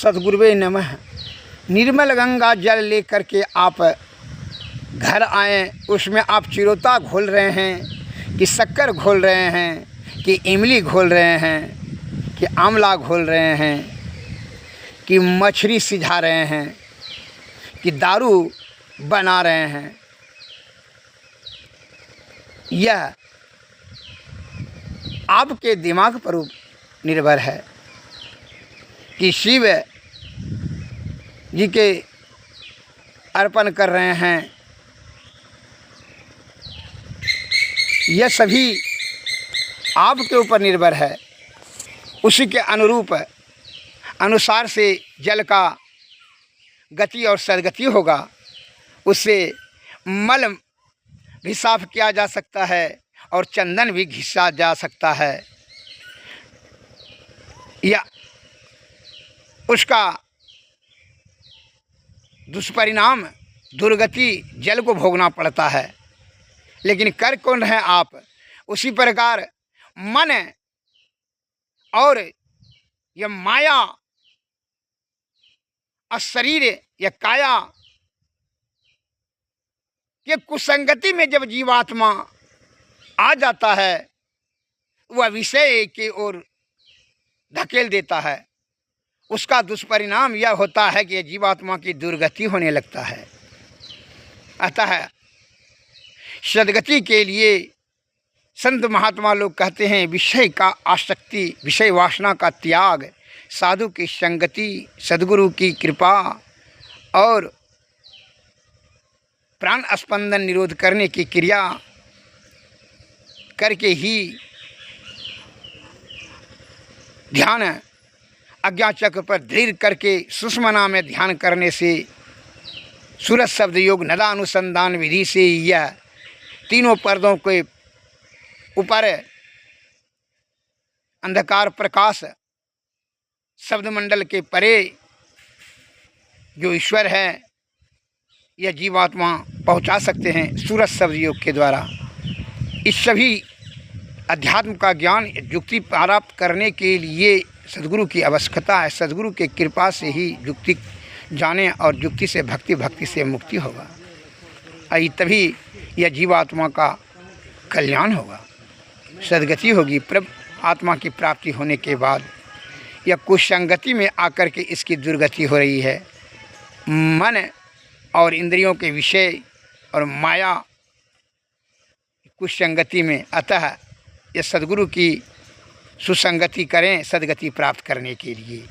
सद्गुरुवे नमः। निर्मल गंगा जल लेकर के आप घर आएँ, उसमें आप चिरोता घोल रहे हैं कि शक्कर घोल रहे हैं कि इमली घोल रहे हैं कि आंवला घोल रहे हैं कि मछली सिझा रहे हैं कि दारू बना रहे हैं, यह आपके दिमाग पर निर्भर है कि शिव जी के अर्पण कर रहे हैं। यह सभी आपके ऊपर निर्भर है। उसी के अनुसार से जल का गति और सदगति होगा। उससे मल भी साफ किया जा सकता है और चंदन भी घिसा जा सकता है, या उसका दुष्परिणाम दुर्गति जल को भोगना पड़ता है। लेकिन कर कौन है आप? उसी प्रकार मन और यह माया और शरीर या काया के कुसंगति में जब जीवात्मा आ जाता है, वह विषय की ओर धकेल देता है। उसका दुष्परिणाम यह होता है कि जीवात्मा की दुर्गति होने लगता है। अतः सद्गति के लिए संत महात्मा लोग कहते हैं विषय का आसक्ति, विषय वासना का त्याग, साधु की संगति, सद्गुरु की कृपा और प्राण स्पंदन निरोध करने की क्रिया करके ही ध्यान अज्ञा चक्र पर दृढ़ करके सुषुम्ना में ध्यान करने से सूरज शब्द योग नदानुसंधान विधि से यह तीनों पर्दों के ऊपर अंधकार प्रकाश शब्द मंडल के परे जो ईश्वर है यह जीवात्मा पहुंचा सकते हैं सूरज शब्द योग के द्वारा। इस सभी अध्यात्म का ज्ञान युक्ति प्राप्त करने के लिए सद्गुरु की आवश्यकता है। सद्गुरु के कृपा से ही युक्ति जाने और युक्ति से भक्ति, भक्ति से मुक्ति होगा। तभी यह जीवात्मा का कल्याण होगा, सद्गति होगी। प्रभु आत्मा की प्राप्ति होने के बाद यह कुसंगति में आकर के इसकी दुर्गति हो रही है। मन और इंद्रियों के विषय और माया कुसंगति में। अतः यह सद्गुरु की सुसंगति करें सद्गति प्राप्त करने के लिए।